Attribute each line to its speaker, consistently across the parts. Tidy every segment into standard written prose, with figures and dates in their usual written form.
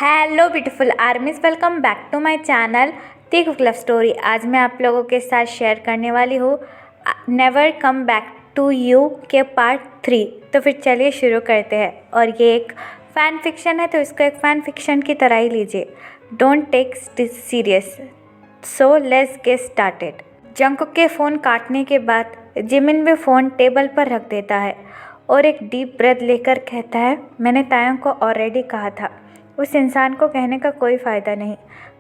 Speaker 1: Hello beautiful armies, welcome back to my channel the cook love story. आज मैं आप लोगों के साथ शेयर करने वाली हूँ never come back to you के पार्ट 3। तो फिर चलिए शुरू करते हैं। और ये एक फ़ैन फिक्शन है तो इसको एक फ़ैन फिक्शन की तरह ही लीजिए। Don't take this serious, so let's get started. Jungkook के फ़ोन काटने के बाद जिमिन भी फ़ोन टेबल पर रख देता है और एक डीप ब्रेथ लेकर कहता है, मैंने तायंग को ऑलरेडी कहा था, उस इंसान को कहने का कोई फ़ायदा नहीं।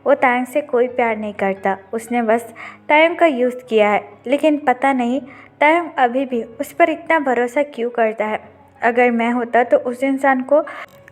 Speaker 1: वो तायंग से कोई प्यार नहीं करता, उसने बस तायंग का यूज़ किया है। लेकिन पता नहीं तायंग अभी भी उस पर इतना भरोसा क्यों करता है। अगर मैं होता तो उस इंसान को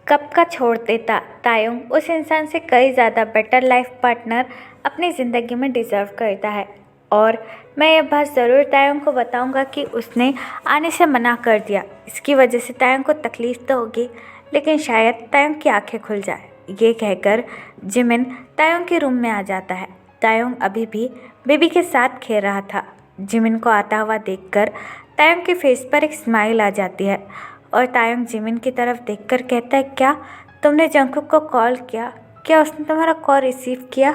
Speaker 1: कब का छोड़ देता। तायंग उस इंसान से कई ज़्यादा बेटर लाइफ पार्टनर अपनी ज़िंदगी में डिज़र्व करता है। और मैं ये बात ज़रूर तायंग को बताऊंगा कि उसने आने से मना कर दिया। इसकी वजह से तायंग को तकलीफ़ तो होगी, लेकिन शायद तायंग की आंखें खुल जाए। ये कहकर जिमिन तायंग के रूम में आ जाता है। तायंग अभी भी बेबी के साथ खेल रहा था। जिमिन को आता हुआ देखकर तायंग के फेस पर एक स्माइल आ जाती है और तायंग जिमिन की तरफ देखकर कहता है, क्या तुमने जंकुक को कॉल किया? क्या उसने तुम्हारा कॉल रिसीव किया?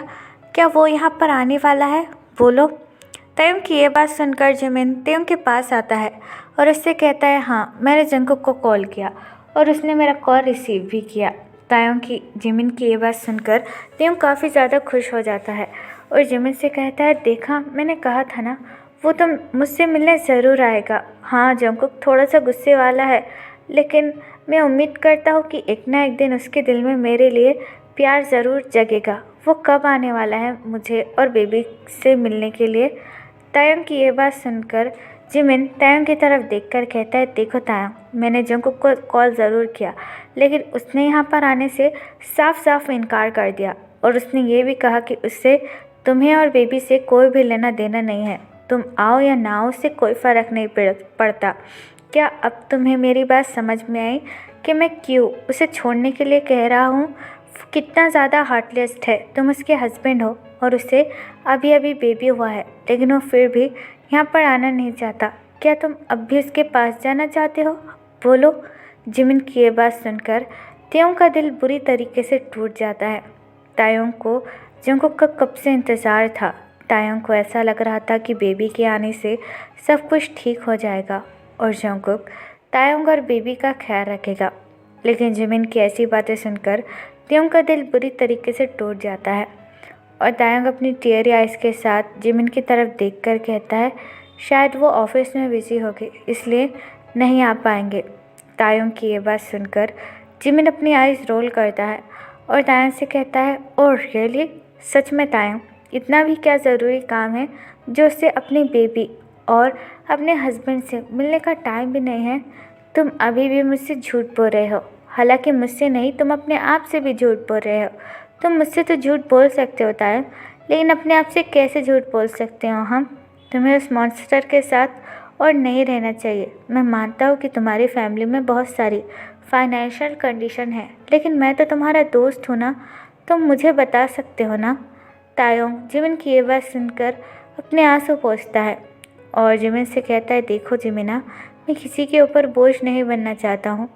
Speaker 1: क्या वो यहाँ पर आने वाला है? बोलो। तायंग की ये बात सुनकर जिमिन तायंग के पास आता है और उससे कहता है, हाँ मैंने जंकुक को कॉल किया और उसने मेरा कॉल रिसीव भी किया। तायंग की जिमिन की ये बात सुनकर तायंग काफ़ी ज़्यादा खुश हो जाता है और जिमिन से कहता है, देखा मैंने कहा था ना, वो तो मुझसे मिलने ज़रूर आएगा। हाँ जंकुक थोड़ा सा गुस्से वाला है, लेकिन मैं उम्मीद करता हूँ कि एक ना एक दिन उसके दिल में मेरे लिए प्यार ज़रूर जगेगा। वो कब आने वाला है मुझे और बेबी से मिलने के लिए? तायंग की ये बात सुनकर जिमिन तायंग की तरफ देखकर कहता है, देखो तायंग, मैंने जंकुक को कॉल ज़रूर किया, लेकिन उसने यहाँ पर आने से साफ साफ इनकार कर दिया और उसने ये भी कहा कि उससे तुम्हें और बेबी से कोई भी लेना देना नहीं है। तुम आओ या ना आओ उससे कोई फ़र्क नहीं पड़ता। क्या अब तुम्हें मेरी बात समझ में आई कि मैं क्यों उसे छोड़ने के लिए कह रहा हूँ? कितना ज़्यादा हार्टलेस है। तुम उसके हस्बैंड हो और उसे अभी अभी बेबी हुआ है, लेकिन वो फिर भी यहाँ पर आना नहीं चाहता। क्या तुम अब भी उसके पास जाना चाहते हो? बोलो। जिमिन की ये बात सुनकर तायंग का दिल बुरी तरीके से टूट जाता है। तायंग को जंकुक का कब से इंतज़ार था। तायंग को ऐसा लग रहा था कि बेबी के आने से सब कुछ ठीक हो जाएगा और जंकुक तायंग और बेबी का ख्याल रखेगा। लेकिन जिमिन की ऐसी बातें सुनकर तायंग का दिल बुरी तरीके से टूट जाता है और तायंग अपनी टीयरी आइज़ के साथ जिमिन की तरफ देखकर कहता है, शायद वो ऑफिस में बिजी होगी इसलिए नहीं आ पाएंगे। तायंग की ये बात सुनकर जिमिन अपनी आइज़ रोल करता है और तायंग से कहता है, ओह रियली? सच में तायंग, इतना भी क्या ज़रूरी काम है जो उससे अपनी बेबी और अपने हस्बैंड से मिलने का टाइम भी नहीं है? तुम अभी भी मुझसे झूठ बोल रहे हो। हालांकि मुझसे नहीं, तुम अपने आप से भी झूठ बोल रहे हो। तुम मुझसे तो झूठ बोल सकते हो तायंग, लेकिन अपने आप से कैसे झूठ बोल सकते हो हम? तुम्हें उस मॉन्स्टर के साथ और नहीं रहना चाहिए। मैं मानता हूँ कि तुम्हारी फैमिली में बहुत सारी फाइनेंशियल कंडीशन है, लेकिन मैं तो तुम्हारा दोस्त हूँ ना, तुम मुझे बता सकते हो ना। तायंग जिमिन की ये बात सुनकर अपने आंसू पोंछता है और जिमिन से कहता है, देखो जिमिना, मैं किसी के ऊपर बोझ नहीं बनना चाहता हूँ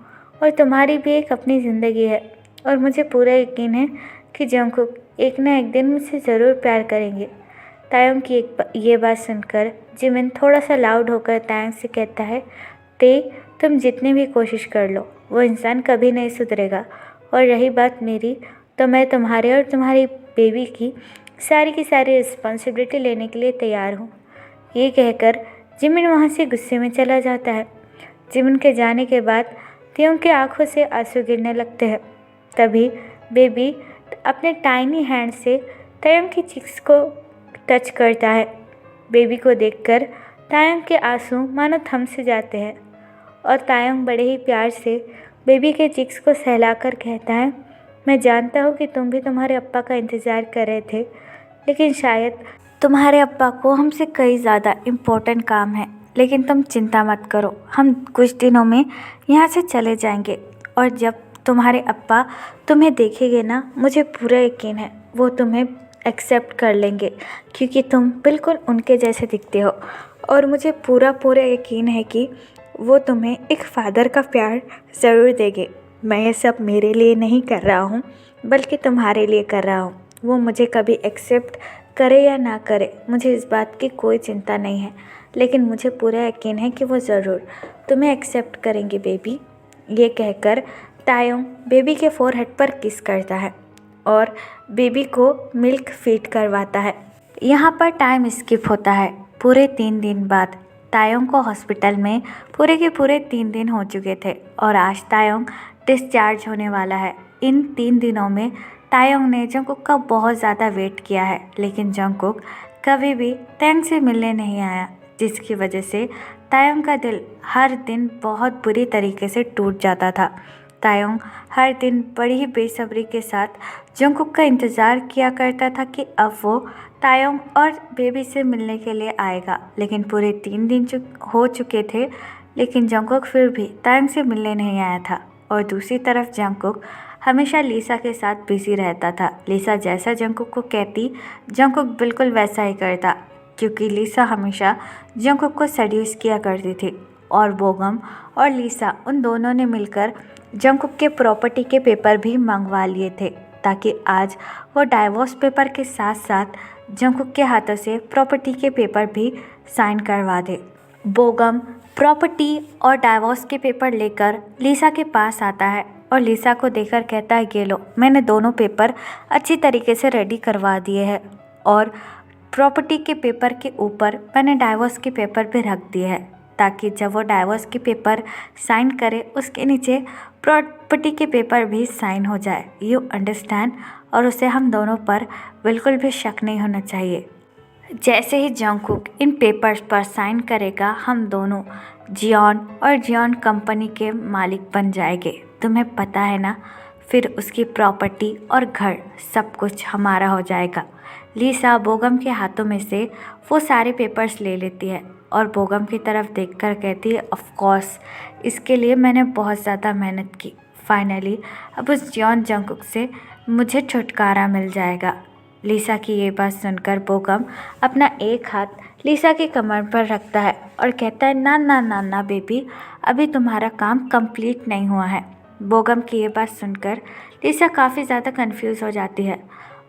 Speaker 1: और तुम्हारी भी एक अपनी ज़िंदगी है और मुझे पूरा यकीन है कि जंकुक एक ना एक दिन मुझसे ज़रूर प्यार करेंगे। तायंग की ये बात सुनकर जिमिन थोड़ा सा लाउड होकर तायंग से कहता है, तुम जितनी भी कोशिश कर लो वो इंसान कभी नहीं सुधरेगा और रही बात मेरी, तो मैं तुम्हारे और तुम्हारी बेबी की सारी रिस्पॉन्सिबिलिटी लेने के लिए तैयार हूँ। ये कहकर जिमिन वहाँ से गुस्से में चला जाता है। जिमिन के जाने के बाद तायंग की आंखों से आंसू गिरने लगते हैं। तभी बेबी अपने टाइनी हैंड से तायंग की चिक्स को टच करता है। बेबी को देखकर तायंग के आंसू मानो थम से जाते हैं और तायंग बड़े ही प्यार से बेबी के चिक्स को सहलाकर कहता है, मैं जानता हूँ कि तुम भी तुम्हारे अप्पा का इंतज़ार कर रहे थे, लेकिन शायद तुम्हारे अप्पा को हमसे कई ज़्यादा इम्पोर्टेंट काम है। लेकिन तुम चिंता मत करो, हम कुछ दिनों में यहाँ से चले जाएंगे और जब तुम्हारे अप्पा तुम्हें देखेंगे ना, मुझे पूरा यकीन है वो तुम्हें एक्सेप्ट कर लेंगे, क्योंकि तुम बिल्कुल उनके जैसे दिखते हो और मुझे पूरा यकीन है कि वो तुम्हें एक फ़ादर का प्यार ज़रूर देंगे। मैं ये सब मेरे लिए नहीं कर रहा हूँ, बल्कि तुम्हारे लिए कर रहा हूँ। वो मुझे कभी एक्सेप्ट करे या ना करे, मुझे इस बात की कोई चिंता नहीं है, लेकिन मुझे पूरा यकीन है कि वो ज़रूर तुम्हें एक्सेप्ट करेंगे बेबी। ये कहकर तायोंग बेबी के फोरहेड पर किस करता है और बेबी को मिल्क फीड करवाता है। यहाँ पर टाइम स्किप होता है। पूरे 3 दिन बाद तायोंग को हॉस्पिटल में पूरे के पूरे 3 दिन हो चुके थे और आज तायोंग डिस्चार्ज होने वाला है। इन 3 दिनों में तायोंग ने जंगकुक का बहुत ज़्यादा वेट किया है, लेकिन जंगकुक कभी भी तायोंग से मिलने नहीं आया, जिसकी वजह से तायोंग का दिल हर दिन बहुत बुरी तरीके से टूट जाता था। तायोंग हर दिन बड़ी ही बेसब्री के साथ जंगकुक का इंतज़ार किया करता था कि अब वो तायोंग और बेबी से मिलने के लिए आएगा, लेकिन पूरे 3 दिन हो चुके थे, लेकिन जंगकुक फिर भी तायोंग से मिलने नहीं आया था। और दूसरी तरफ जंगकुक हमेशा लीसा के साथ बिजी रहता था। लीसा जैसा जंगकुक को कहती, जंगकुक बिल्कुल वैसा ही करता, क्योंकि लीसा हमेशा जंगकुक को सेड्यूस किया करती थी। और बोगम और लीसा उन दोनों ने मिलकर जंगकुक के प्रॉपर्टी के पेपर भी मंगवा लिए थे, ताकि आज वो डाइवोर्स पेपर के साथ साथ जंगकुक के हाथों से प्रॉपर्टी के पेपर भी साइन करवा दे। बोगम प्रॉपर्टी और डाइवोर्स के पेपर लेकर लीसा के पास आता है और लीसा को देखकर कहता है, ये लो, मैंने दोनों पेपर अच्छी तरीके से रेडी करवा दिए हैं और प्रॉपर्टी के पेपर के ऊपर मैंने डाइवोर्स के पेपर भी रख दिए हैं, ताकि जब वो डाइवोर्स के पेपर साइन करे उसके नीचे प्रॉपर्टी के पेपर भी साइन हो जाए। You understand? और उसे हम दोनों पर बिल्कुल भी शक नहीं होना चाहिए। जैसे ही जंगकुक इन पेपर्स पर साइन करेगा, हम दोनों जियोन और जियोन कंपनी के मालिक बन जाएंगे। तुम्हें पता है ना, फिर उसकी प्रॉपर्टी और घर सब कुछ हमारा हो जाएगा। लीसा बोगम के हाथों में से वो सारे पेपर्स ले लेती है और बोगम की तरफ देखकर कहती है, ऑफ कोर्स, इसके लिए मैंने बहुत ज़्यादा मेहनत की। फाइनली अब उस जियोन जंगकुक से मुझे छुटकारा मिल जाएगा। लीसा की ये बात सुनकर बोगम अपना एक हाथ लीसा के कमर पर रखता है और कहता है, ना ना ना ना बेबी, अभी तुम्हारा काम कंप्लीट नहीं हुआ है। बोगम की ये बात सुनकर लीसा काफ़ी ज़्यादा कंफ्यूज हो जाती है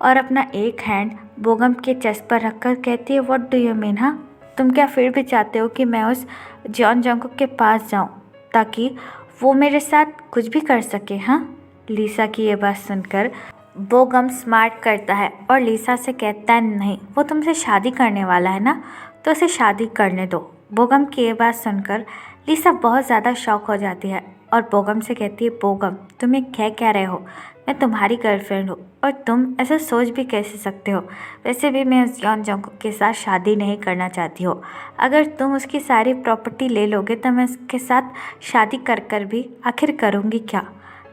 Speaker 1: और अपना एक हैंड बोगम के चेस्ट पर रखकर कहती है, व्हाट डू यू मीन? हाँ, तुम क्या फिर भी चाहते हो कि मैं उस जॉन जंगकुक के पास जाऊं ताकि वो मेरे साथ कुछ भी कर सके? हाँ। लीसा की ये बात सुनकर बोगम स्मार्ट करता है और लीसा से कहता है, नहीं, वो तुमसे शादी करने वाला है ना, तो उसे शादी करने दो। बोगम की ये बात सुनकर लीसा बहुत ज़्यादा शॉक हो जाती है और बोगम से कहती है, बोगम, तुम ये कह रहे हो? मैं तुम्हारी गर्लफ्रेंड हूँ और तुम ऐसा सोच भी कैसे सकते हो? वैसे भी मैं उस जॉन जंगकुक के साथ शादी नहीं करना चाहती हूँ। अगर तुम उसकी सारी प्रॉपर्टी ले लोगे तो मैं उसके साथ शादी कर भी आखिर करूँगी क्या?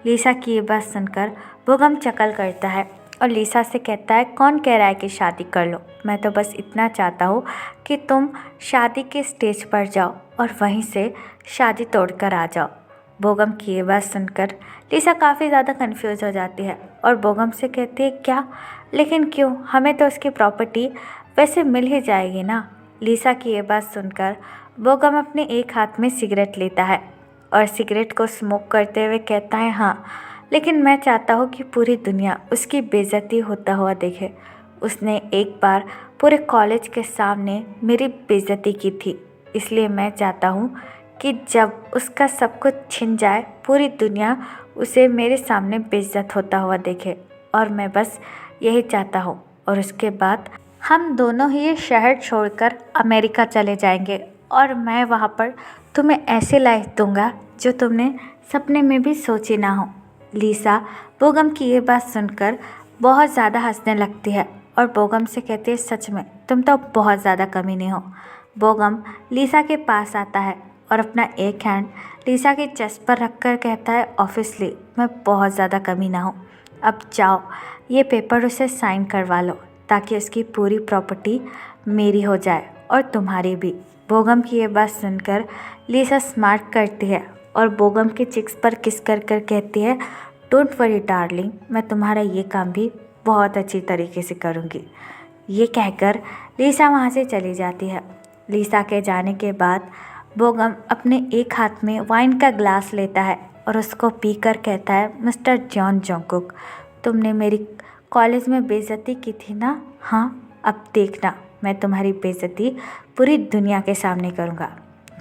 Speaker 1: लीसा की ये बात सुनकर बोगम चकल करता है और लीसा से कहता है, कौन कह रहा है कि शादी कर लो? मैं तो बस इतना चाहता हूँ कि तुम शादी के स्टेज पर जाओ और वहीं से शादी तोड़कर आ जाओ। बोगम की ये बात सुनकर लीसा काफ़ी ज़्यादा कंफ्यूज हो जाती है और बोगम से कहती है, क्या? लेकिन क्यों? हमें तो उसकी प्रॉपर्टी वैसे मिल ही जाएगी ना। लीसा की ये बात सुनकर बोगम अपने एक हाथ में सिगरेट लेता है और सिगरेट को स्मोक करते हुए कहता है, हाँ, लेकिन मैं चाहता हूँ कि पूरी दुनिया उसकी बेइज्जती होता हुआ देखे। उसने एक बार पूरे कॉलेज के सामने मेरी बेइज्जती की थी, इसलिए मैं चाहता हूँ कि जब उसका सब कुछ छिन जाए, पूरी दुनिया उसे मेरे सामने बेइज्जत होता हुआ देखे। और मैं बस यही चाहता हूँ। और उसके बाद हम दोनों ही ये शहर छोड़कर अमेरिका चले जाएंगे और मैं वहाँ पर तुम्हें ऐसी लाइफ दूंगा जो तुमने सपने में भी सोची ना हो। लीसा बोगम की ये बात सुनकर बहुत ज़्यादा हंसने लगती है और बोगम से कहती है, सच में तुम तो बहुत ज़्यादा कमीनी हो। बोगम लीसा के पास आता है और अपना एक हैंड लीसा के चेस्ट पर रखकर कहता है, ऑब्वियसली मैं बहुत ज़्यादा कमीना हूँ। अब जाओ, ये पेपर उसे साइन करवा लो ताकि उसकी पूरी प्रॉपर्टी मेरी हो जाए और तुम्हारी भी। बोगम की ये बात सुनकर लीसा स्मार्ट करती है और बोगम के चिक्स पर किस कर कहती है, डोंट वरी डार्लिंग, मैं तुम्हारा ये काम भी बहुत अच्छी तरीके से करूँगी। ये कहकर लीसा वहाँ से चली जाती है। लीसा के जाने के बाद बोगम अपने एक हाथ में वाइन का ग्लास लेता है और उसको पीकर कहता है, मिस्टर जॉन जंगकुक, तुमने मेरी कॉलेज में बेइज्जती की थी ना, हाँ अब देखना मैं तुम्हारी बेइज्जती पूरी दुनिया के सामने करूँगा।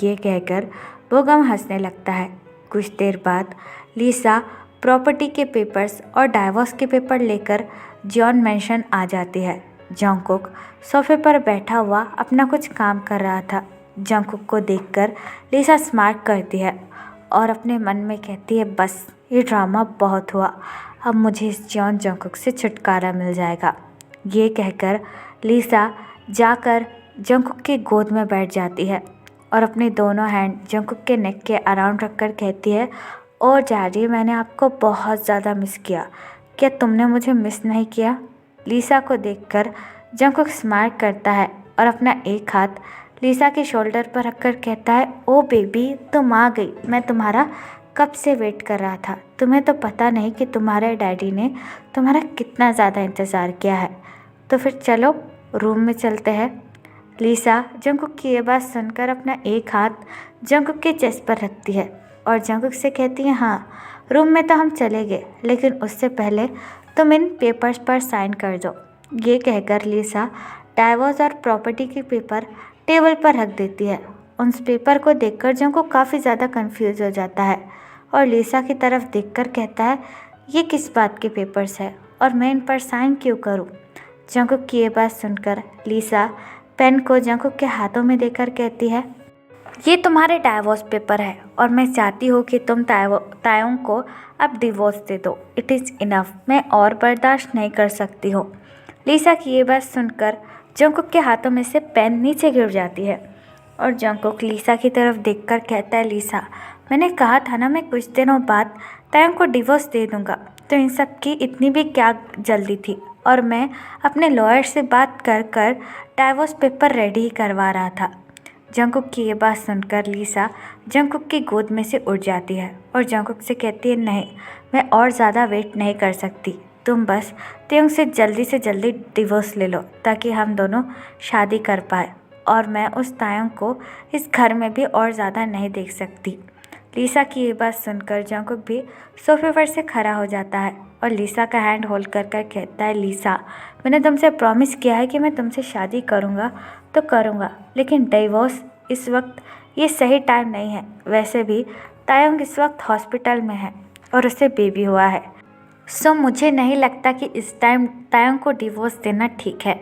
Speaker 1: ये कहकर बोगम हंसने लगता है। कुछ देर बाद लीसा प्रॉपर्टी के पेपर्स और डाइवोर्स के पेपर लेकर जॉन मैंशन आ जाती है। जंगकुक सोफे पर बैठा हुआ अपना कुछ काम कर रहा था। जंगकुक को देखकर लीसा स्मार्ट करती है और अपने मन में कहती है, बस ये ड्रामा बहुत हुआ, अब मुझे इस जॉन जंगकुक से छुटकारा मिल जाएगा। ये कहकर लीसा जाकर जंगकुक की गोद में बैठ जाती है और अपने दोनों हैंड जंगकुक के नेक के अराउंड रखकर कहती है, और डैडी मैंने आपको बहुत ज़्यादा मिस किया, क्या तुमने मुझे मिस नहीं किया? लीसा को देखकर जंगकुक स्माइल करता है और अपना एक हाथ लीसा के शोल्डर पर रखकर कहता है, ओ बेबी तुम आ गई, मैं तुम्हारा कब से वेट कर रहा था। तुम्हें तो पता नहीं कि तुम्हारे डैडी ने तुम्हारा कितना ज़्यादा इंतज़ार किया है। तो फिर चलो रूम में चलते हैं। लीसा जंगकुक की ये बात सुनकर अपना एक हाथ जंगकुक के चेस्ट पर रखती है और जंगकुक से कहती है, हाँ रूम में तो हम चले गए, लेकिन उससे पहले तुम इन पेपर्स पर साइन कर दो। ये कहकर लीसा डाइवोर्स और प्रॉपर्टी के पेपर टेबल पर रख देती है। उस पेपर को देखकर जंगकुक काफ़ी ज़्यादा कंफ्यूज हो जाता है और लीसा की तरफ देखकर कहता है, ये किस बात के पेपर्स है और मैं इन पर साइन क्यों करूं? जंगकुक की ये बात सुनकर लीसा पेन को जंगकुक के हाथों में देकर कहती है, ये तुम्हारे डाइवोर्स पेपर है और मैं चाहती हूँ कि तुम तायोंग को अब डिवोर्स दे दो। इट इज़ इनफ, मैं और बर्दाश्त नहीं कर सकती हूँ। लीसा की ये बात सुनकर जंगकुक के हाथों में से पेन नीचे गिर जाती है और जंगकुक लीसा की तरफ देखकर कहता है, लीसा मैंने कहा था ना मैं कुछ दिनों बाद तायोंग को डिवोर्स दे दूँगा, तो इन सब की इतनी भी क्या जल्दी थी, और मैं अपने लॉयर से बात कर कर डाइवोर्स पेपर रेडी ही करवा रहा था। जंगकुक की ये बात सुनकर लीसा जंगकुक की गोद में से उठ जाती है और जंगकुक से कहती है, नहीं मैं और ज़्यादा वेट नहीं कर सकती, तुम बस तायोंग से जल्दी डिवोर्स ले लो ताकि हम दोनों शादी कर पाए, और मैं उस तायोंग को इस घर में भी और ज़्यादा नहीं देख सकती। लीसा की ये बात सुनकर जंगकुक भी सोफे पर से खड़ा हो जाता है और लीसा का हैंड होल्ड कर कहता है, लीसा मैंने तुमसे प्रॉमिस किया है कि मैं तुमसे शादी करूँगा तो करूँगा, लेकिन डिवोर्स इस वक्त ये सही टाइम नहीं है। वैसे भी तायोंग इस वक्त हॉस्पिटल में है और उसे बेबी हुआ है, सो मुझे नहीं लगता कि इस टाइम तायोंग को डिवोर्स देना ठीक है।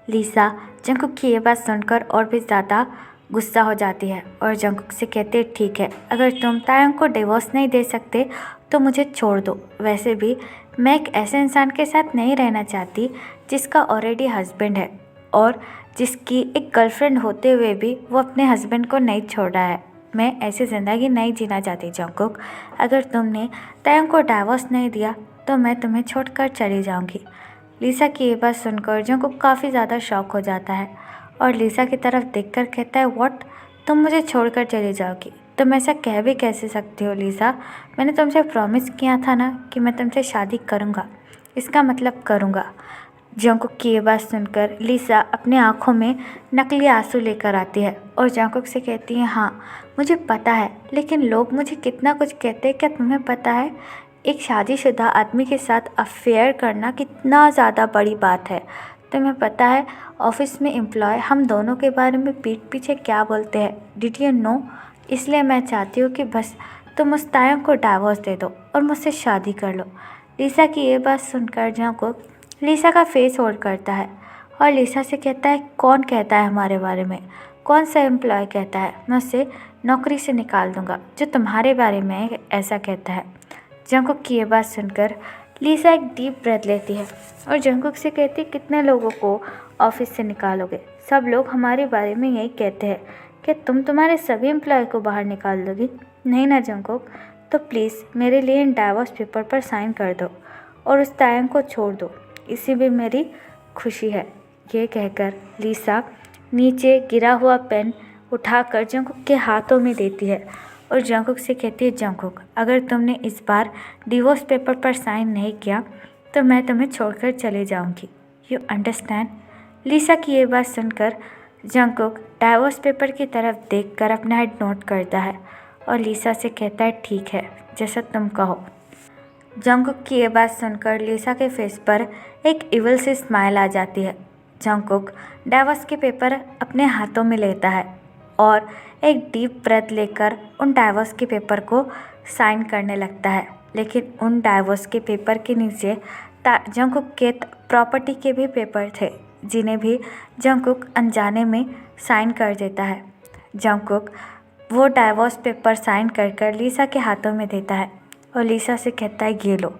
Speaker 1: लीसा जंगकुक की ये बात सुनकर और भी ज़्यादा गुस्सा हो जाती है और जंगकुक से कहते हैं, ठीक है अगर तुम तायोंग को डिवोर्स नहीं दे सकते तो मुझे छोड़ दो। वैसे भी मैं एक ऐसे इंसान के साथ नहीं रहना चाहती जिसका ऑलरेडी हस्बैंड है और जिसकी एक गर्लफ्रेंड होते हुए भी वो अपने हस्बैंड को नहीं छोड़ा है। मैं ऐसी ज़िंदगी नहीं जीना चाहती जंगकुक, अगर तुमने तायोंग को डाइवोर्स नहीं दिया तो मैं तुम्हें छोड़कर चली जाऊंगी। लीसा की ये बात सुनकर जंगकुक काफ़ी ज़्यादा शॉक हो जाता है और लीसा की तरफ देखकर कहता है, व्हाट, तुम मुझे छोड़कर चली जाओगी? तुम ऐसा कह भी कैसे सकती हो लीसा? मैंने तुमसे प्रॉमिस किया था ना कि मैं तुमसे शादी करूँगा, इसका मतलब करूँगा। जंगकुक की ये बात सुनकर लीसा अपने आँखों में नकली आंसू लेकर आती है और जंगकुक से कहती है, हाँ मुझे पता है, लेकिन लोग मुझे कितना कुछ कहते हैं, क्या तुम्हें पता है एक शादीशुदा आदमी के साथ अफेयर करना कितना ज़्यादा बड़ी बात है? तुम्हें पता है ऑफिस में एम्प्लॉय हम दोनों के बारे में पीठ पीछे क्या बोलते हैं? Did you know? इसलिए मैं चाहती हूँ कि बस तुम उस तायोंग को डाइवोर्स दे दो और मुझसे शादी कर लो। लीसा की ये बात सुनकर जंगकुक लीसा का फेस होल्ड करता है और लीसा से कहता है, कौन कहता है हमारे बारे में? कौन सा एम्प्लॉय कहता है? मैं उसे नौकरी से निकाल दूँगा जो तुम्हारे बारे में ऐसा कहता है। जंगकुक की ये बात सुनकर लीसा एक डीप ब्रेथ लेती है और जंगकुक से कहती है, कितने लोगों को ऑफिस से निकालोगे? सब लोग हमारे बारे में यही कहते हैं, क्या तुम तुम्हारे सभी एम्प्लॉय को बाहर निकाल दोगी? नहीं ना जंगकुक, तो प्लीज़ मेरे लिए इन डाइवोर्स पेपर पर साइन कर दो और उस तायोंग को छोड़ दो, इसी में मेरी खुशी है। ये कहकर लीसा नीचे गिरा हुआ पेन उठाकर जंगकुक के हाथों में देती है और जंगकुक से कहती है, जंगकुक अगर तुमने इस बार डिवोर्स पेपर पर साइन नहीं किया तो मैं तुम्हें छोड़कर चले जाऊंगी। You understand? लीसा की ये बात सुनकर जंगकुक डाइवोर्स पेपर की तरफ देखकर अपना हेड नोट करता है और लीसा से कहता है, ठीक है जैसा तुम कहो। जंगकुक की ये बात सुनकर लिसा के फेस पर एक इविल सी स्माइल आ जाती है। जंगकुक डाइवोर्स के पेपर अपने हाथों में लेता है और एक डीप ब्रेथ लेकर उन डाइवोर्स के पेपर को साइन करने लगता है। लेकिन उन डाइवोर्स के पेपर के नीचे जंगकुक के प्रॉपर्टी के भी पेपर थे, जिन्हें भी जंगकुक अनजाने में साइन कर देता है। जंगकुक वो डाइवोर्स पेपर साइन कर कर लिसा के हाथों में देता है और लिसा से कहता है, ये लो,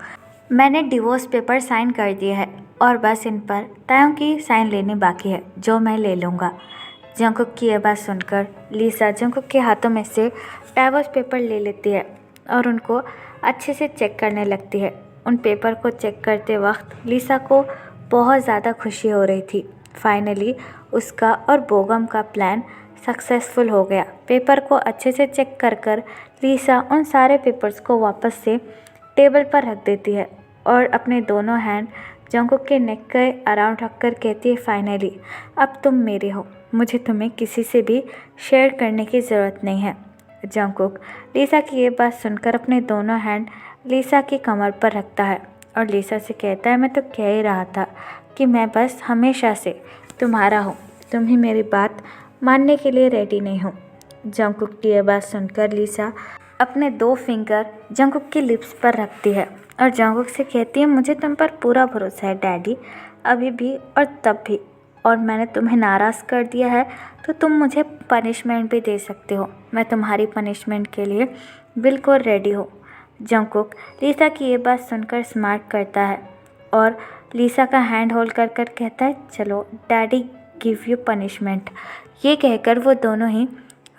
Speaker 1: मैंने डिवोर्स पेपर साइन कर दिए है और बस इन पर तायों की साइन लेनी बाकी है, जो मैं ले लूँगा। जंगकुक की यह बात सुनकर लिसा जंगकुक के हाथों में से डाइवोर्स पेपर ले लेती है और उनको अच्छे से चेक करने लगती है। उन पेपर को चेक करते वक्त लिसा को बहुत ज़्यादा खुशी हो रही थी। फाइनली उसका और बोगम का प्लान सक्सेसफुल हो गया। पेपर को अच्छे से चेक कर कर लिसा उन सारे पेपर्स को वापस से टेबल पर रख देती है और अपने दोनों हैंड जंगकुक के नेक के अराउंड रखकर कहती है, फाइनली अब तुम मेरे हो, मुझे तुम्हें किसी से भी शेयर करने की ज़रूरत नहीं है। जंगकुक लिसा की ये बात सुनकर अपने दोनों हैंड लिसा की कमर पर रखता है और लिसा से कहता है, मैं तो कह ही रहा था कि मैं बस हमेशा से तुम्हारा हूँ, तुम ही मेरी बात मानने के लिए रेडी नहीं हो। जंगकुक की यह बात सुनकर लिसा अपने 2 फिंगर जंगकुक की लिप्स पर रखती है और जंगकुक से कहती है, मुझे तुम पर पूरा भरोसा है डैडी, अभी भी और तब भी, और मैंने तुम्हें नाराज़ कर दिया है तो तुम मुझे पनिशमेंट भी दे सकते हो, मैं तुम्हारी पनिशमेंट के लिए बिल्कुल रेडी हो। जंगकुक लिसा की ये बात सुनकर स्मार्ट करता है और लिसा का हैंड होल्ड कर कर कहता है, चलो डैडी गिव यू पनिशमेंट। ये कहकर वो दोनों ही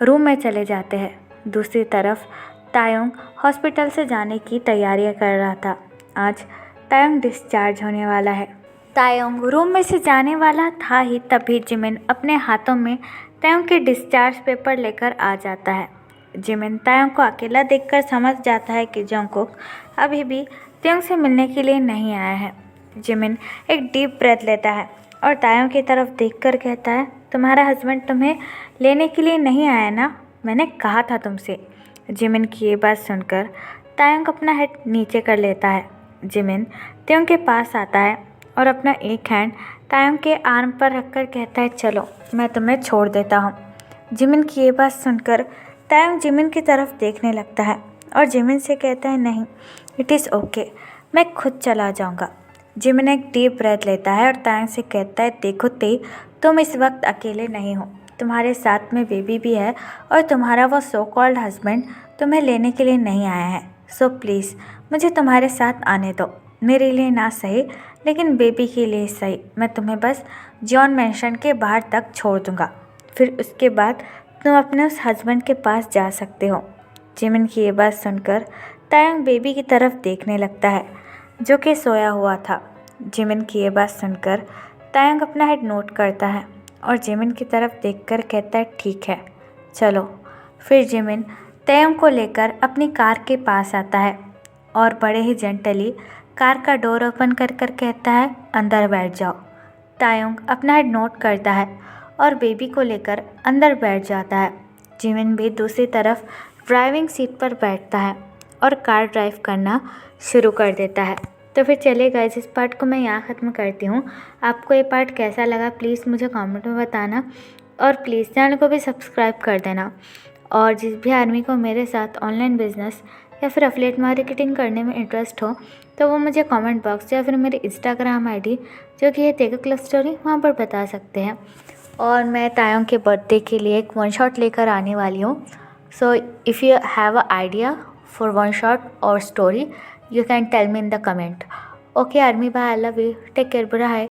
Speaker 1: रूम में चले जाते हैं। दूसरी तरफ तायोंग हॉस्पिटल से जाने की तैयारियां कर रहा था। आज तायोंग डिस्चार्ज होने वाला है। तायोंग रूम में से जाने वाला था ही तभी जिमिन अपने हाथों में तायोंग के डिस्चार्ज पेपर लेकर आ जाता है। जिमिन तायोंग को अकेला देखकर समझ जाता है कि जंगकुक अभी भी तायोंग से मिलने के लिए नहीं आया है। जिमिन एक डीप ब्रेथ लेता है और तायोंग की तरफ देखकर कहता है, तुम्हारा हस्बैंड तुम्हें लेने के लिए नहीं आया ना, मैंने कहा था तुमसे। जिमिन की ये बात सुनकर तायोंग अपना हेड नीचे कर लेता है। जिमिन तायोंग के पास आता है और अपना एक हैंड तायोंग के आर्म पर रखकर कहता है, चलो मैं तुम्हें छोड़ देता हूँ। जिमिन की ये बात सुनकर तायोंग जिमिन की तरफ देखने लगता है और जिमिन से कहता है, नहीं, इट इज़ ओके, मैं खुद चला जाऊँगा। जिमिन एक डीप ब्रेथ लेता है और तायोंग से कहता है, देखो ते, तुम इस वक्त अकेले नहीं हो, तुम्हारे साथ में बेबी भी है और तुम्हारा वो सो कॉल्ड हस्बैंड तुम्हें लेने के लिए नहीं आया है। सो प्लीज़ मुझे तुम्हारे साथ आने दो, मेरे लिए ना सही लेकिन बेबी के लिए सही। मैं तुम्हें बस जॉन मैंशन के बाहर तक छोड़ दूँगा, फिर उसके बाद तुम अपने उस हस्बैंड के पास जा सकते हो। जिमिन की ये बात सुनकर तायोंग बेबी की तरफ देखने लगता है जो कि सोया हुआ था। जिमिन की ये बात सुनकर तायोंग अपना हेड नोट करता है और जिमिन की तरफ देखकर कहता है, ठीक है चलो। फिर जिमिन तायोंग को लेकर अपनी कार के पास आता है और बड़े ही जेंटली कार का डोर ओपन कर कर कहता है, अंदर बैठ जाओ। तायोंग अपना हेड नोट करता है और बेबी को लेकर अंदर बैठ जाता है। जिमिन भी दूसरी तरफ ड्राइविंग सीट पर बैठता है और कार ड्राइव करना शुरू कर देता है। तो फिर चलिए गाइस, इस पार्ट को मैं यहाँ ख़त्म करती हूँ। आपको ये पार्ट कैसा लगा प्लीज़ मुझे कमेंट में बताना और प्लीज़ चैनल को भी सब्सक्राइब कर देना। और जिस भी आदमी को मेरे साथ ऑनलाइन बिजनेस या फिर एफिलिएट मार्केटिंग करने में इंटरेस्ट हो तो वो मुझे कमेंट बॉक्स या फिर मेरे इंस्टाग्राम आईडी जो कि है तेगक लव स्टोरी, वहाँ पर बता सकते हैं। और मैं तायोंग के बर्थडे के लिए एक 1 शॉट लेकर आने वाली हूँ। So if you have a idea for 1 shot और story, you can tell me in the comment. Okay army, bye, I love you, take care, bye.